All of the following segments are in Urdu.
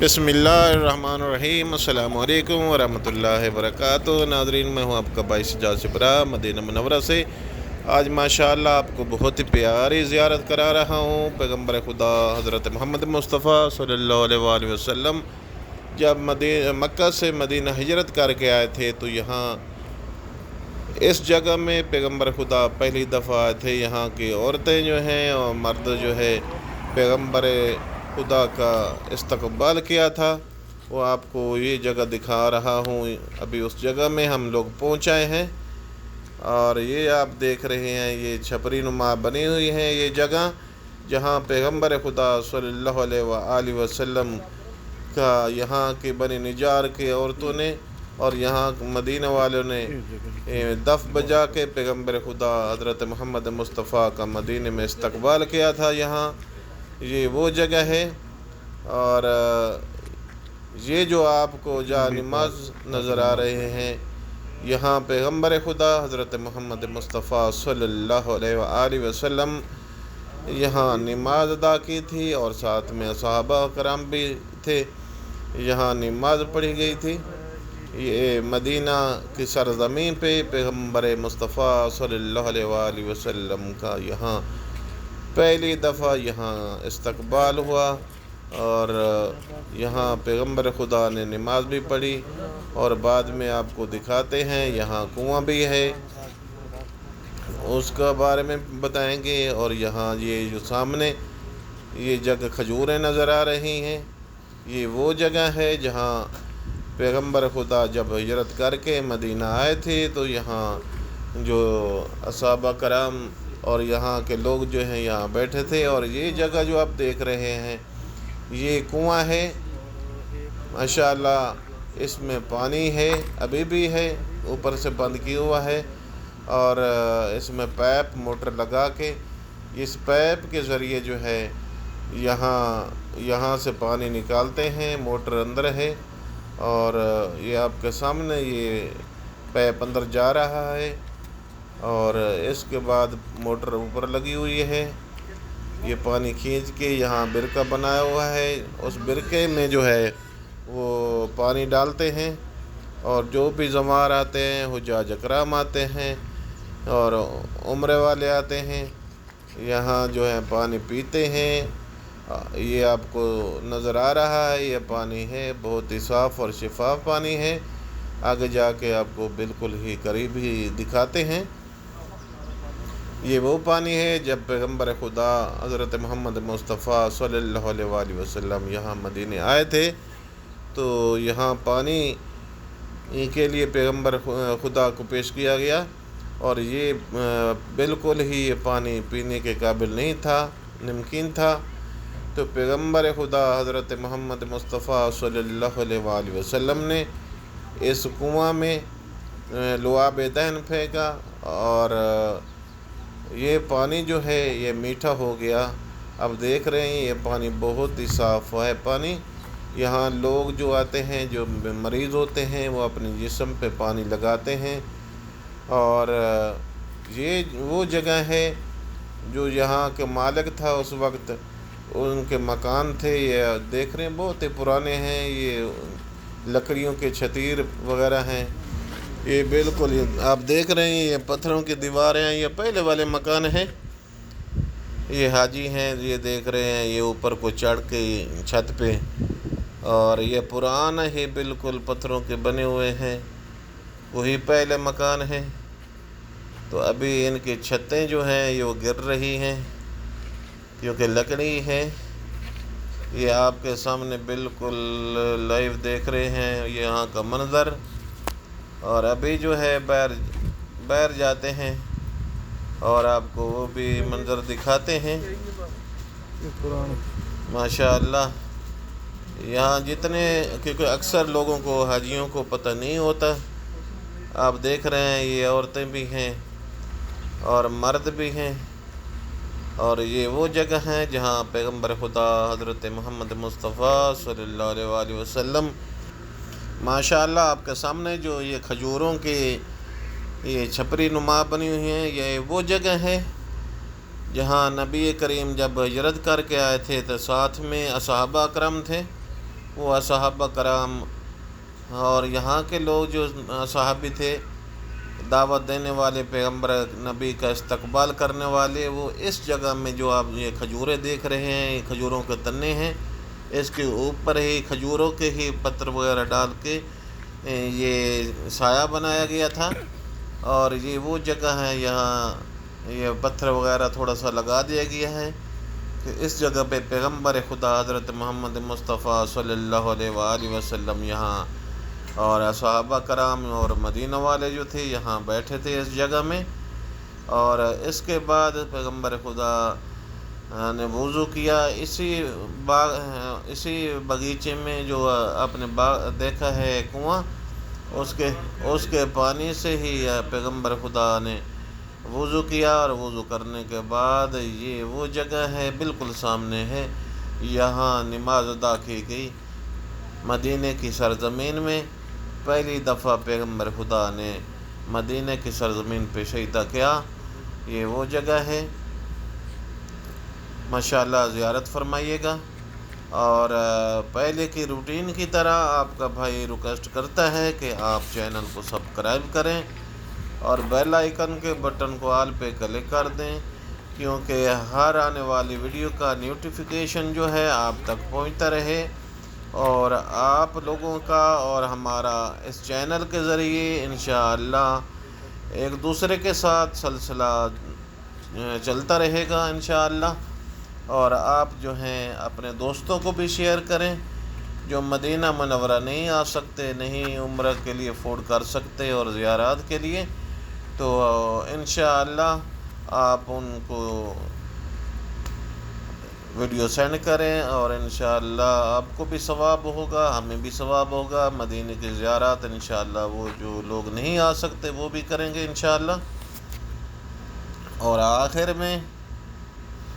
بسم اللہ الرحمن الرحیم۔ السلام علیکم ورحمۃ اللہ وبرکاتہ۔ ناظرین، میں ہوں آپ کا بھائی سجاد شبرا مدینہ منورہ سے۔ آج ماشاءاللہ آپ کو بہت ہی پیاری زیارت کرا رہا ہوں پیغمبر خدا حضرت محمد مصطفیٰ صلی اللہ علیہ وآلہ وسلم جب مکہ سے مدینہ ہجرت کر کے آئے تھے تو یہاں اس جگہ میں پیغمبر خدا پہلی دفعہ آئے تھے۔ یہاں کی عورتیں جو ہیں اور مرد جو ہے پیغمبر خدا کا استقبال کیا تھا، وہ آپ کو یہ جگہ دکھا رہا ہوں۔ ابھی اس جگہ میں ہم لوگ پہنچائے ہیں اور یہ آپ دیکھ رہے ہیں، یہ چھپری نما بنی ہوئی ہے یہ جگہ جہاں پیغمبر خدا صلی اللہ علیہ وآلہ وسلم کا یہاں کے بنی نجار کے عورتوں نے اور یہاں مدینہ والوں نے دف بجا کے پیغمبر خدا حضرت محمد مصطفیٰ کا مدینہ میں استقبال کیا تھا۔ یہاں یہ وہ جگہ ہے اور یہ جو آپ کو جا نماز نظر آ رہے ہیں، یہاں پیغمبر خدا حضرت محمد مصطفیٰ صلی اللہ علیہ وآلہ وسلم یہاں نماز ادا کی تھی اور ساتھ میں صحابہ کرام بھی تھے۔ یہاں نماز پڑھی گئی تھی۔ یہ مدینہ کی سرزمین پہ پیغمبر مصطفیٰ صلی اللہ علیہ وآلہ وسلم کا یہاں پہلی دفعہ یہاں استقبال ہوا اور یہاں پیغمبر خدا نے نماز بھی پڑھی اور بعد میں آپ کو دکھاتے ہیں یہاں کنواں بھی ہے، اس کا بارے میں بتائیں گے۔ اور یہاں یہ جو سامنے یہ جگہ کھجوریں نظر آ رہی ہیں، یہ وہ جگہ ہے جہاں پیغمبر خدا جب ہجرت کر کے مدینہ آئے تھے تو یہاں جو صحابہ کرام اور یہاں کے لوگ جو ہیں یہاں بیٹھے تھے۔ اور یہ جگہ جو آپ دیکھ رہے ہیں یہ کنواں ہے ماشاءاللہ، اس میں پانی ہے، ابھی بھی ہے، اوپر سے بند کیا ہوا ہے اور اس میں پائپ موٹر لگا کے اس پائپ کے ذریعے جو ہے یہاں سے پانی نکالتے ہیں۔ موٹر اندر ہے اور یہ آپ کے سامنے یہ پائپ اندر جا رہا ہے اور اس کے بعد موٹر اوپر لگی ہوئی ہے۔ یہ پانی کھینچ کے یہاں برکہ بنایا ہوا ہے، اس برکے میں جو ہے وہ پانی ڈالتے ہیں اور جو بھی زوار آتے ہیں، حجاج اکرام آتے ہیں اور عمرے والے آتے ہیں، یہاں جو ہے پانی پیتے ہیں۔ یہ آپ کو نظر آ رہا ہے، یہ پانی ہے بہت ہی صاف اور شفاف پانی ہے۔ آگے جا کے آپ کو بالکل ہی قریب ہی دکھاتے ہیں۔ یہ وہ پانی ہے جب پیغمبر خدا حضرت محمد مصطفیٰ صلی اللہ علیہ وآلہ وسلم یہاں مدینہ آئے تھے تو یہاں پانی کے لیے پیغمبر خدا کو پیش کیا گیا اور یہ بالکل ہی یہ پانی پینے کے قابل نہیں تھا، نمکین تھا۔ تو پیغمبر خدا حضرت محمد مصطفیٰ صلی اللہ علیہ وآلہ وسلم نے اس کنواں میں لعاب دہن پھینکا اور یہ پانی جو ہے یہ میٹھا ہو گیا۔ اب دیکھ رہے ہیں یہ پانی بہت ہی صاف ہے پانی۔ یہاں لوگ جو آتے ہیں، جو مریض ہوتے ہیں، وہ اپنے جسم پہ پانی لگاتے ہیں اور یہ وہ جگہ ہے جو یہاں کے مالک تھا اس وقت، ان کے مکان تھے۔ یہ دیکھ رہے ہیں بہت ہی پرانے ہیں، یہ لکڑیوں کے چھتیر وغیرہ ہیں۔ یہ بالکل آپ دیکھ رہے ہیں یہ پتھروں کی دیواریں ہیں، یہ پہلے والے مکان ہیں۔ یہ حاجی ہیں، یہ دیکھ رہے ہیں یہ اوپر کو چڑھ کے چھت پہ، اور یہ پرانا ہی بالکل پتھروں کے بنے ہوئے ہیں، وہی پہلے مکان ہیں۔ تو ابھی ان کی چھتیں جو ہیں یہ وہ گر رہی ہیں کیونکہ لکڑی ہے۔ یہ آپ کے سامنے بالکل لائیو دیکھ رہے ہیں یہاں کا منظر، اور ابھی جو ہے باہر جاتے ہیں اور آپ کو وہ بھی منظر دکھاتے ہیں ماشاءاللہ۔ یہاں جتنے، کیونکہ اکثر لوگوں کو حاجیوں کو پتہ نہیں ہوتا، آپ دیکھ رہے ہیں یہ عورتیں بھی ہیں اور مرد بھی ہیں، اور یہ وہ جگہ ہیں جہاں پیغمبر خدا حضرت محمد مصطفیٰ صلی اللہ علیہ وآلہ وسلم ماشاءاللہ آپ کے سامنے جو یہ کھجوروں کی یہ چھپری نما بنی ہوئی ہیں، یہ وہ جگہ ہے جہاں نبی کریم جب ہجرت کر کے آئے تھے تو ساتھ میں صحابہ اکرم تھے وہ صحابہ کرام اور یہاں کے لوگ جو صحابی تھے، دعوت دینے والے، پیغمبر نبی کا استقبال کرنے والے، وہ اس جگہ میں جو آپ یہ کھجوریں دیکھ رہے ہیں، یہ کھجوروں کے تنے ہیں، اس کے اوپر ہی کھجوروں کے ہی پتر وغیرہ ڈال کے یہ سایہ بنایا گیا تھا۔ اور یہ وہ جگہ ہے، یہاں یہ پتھر وغیرہ تھوڑا سا لگا دیا گیا ہے کہ اس جگہ پہ پیغمبر خدا حضرت محمد مصطفیٰ صلی اللہ علیہ وآلہ وسلم یہاں اور صحابہ کرام اور مدینہ والے جو تھے یہاں بیٹھے تھے اس جگہ میں۔ اور اس کے بعد پیغمبر خدا نے وضو کیا اسی باغیچے میں جو آپ نے دیکھا ہے کنواں، اس کے پانی سے ہی پیغمبر خدا نے وضو کیا، اور وضو کرنے کے بعد یہ وہ جگہ ہے بالکل سامنے ہے، یہاں نماز ادا کی گئی۔ مدینہ کی سرزمین میں پہلی دفعہ پیغمبر خدا نے مدینہ کی سرزمین پہ سجدہ کیا، یہ وہ جگہ ہے۔ ماشاءاللہ زیارت فرمائیے گا۔ اور پہلے کی روٹین کی طرح آپ کا بھائی ریکویسٹ کرتا ہے کہ آپ چینل کو سبسکرائب کریں اور بیل آئیکن کے بٹن کو آل پہ کلک کر دیں، کیونکہ ہر آنے والی ویڈیو کا نوٹیفیکیشن جو ہے آپ تک پہنچتا رہے، اور آپ لوگوں کا اور ہمارا اس چینل کے ذریعے انشاءاللہ ایک دوسرے کے ساتھ سلسلہ چلتا رہے گا انشاءاللہ۔ اور آپ جو ہیں اپنے دوستوں کو بھی شیئر کریں جو مدینہ منورہ نہیں آ سکتے، نہیں عمرہ کے لیے افورڈ کر سکتے اور زیارات کے لیے، تو انشاءاللہ آپ ان کو ویڈیو سینڈ کریں، اور انشاءاللہ آپ کو بھی ثواب ہوگا، ہمیں بھی ثواب ہوگا۔ مدینہ کی زیارات انشاءاللہ وہ جو لوگ نہیں آ سکتے وہ بھی کریں گے انشاءاللہ۔ اور آخر میں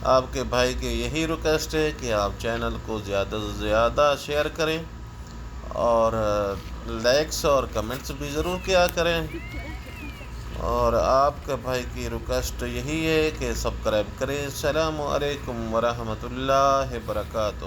آپ کے بھائی کے یہی ریکویسٹ ہے کہ آپ چینل کو زیادہ سے زیادہ شیئر کریں، اور لائکس اور کمنٹس بھی ضرور کیا کریں۔ اور آپ کے بھائی کی ریکویسٹ یہی ہے کہ سبسکرائب کریں۔ السلام علیکم ورحمۃ اللہ وبرکاتہ۔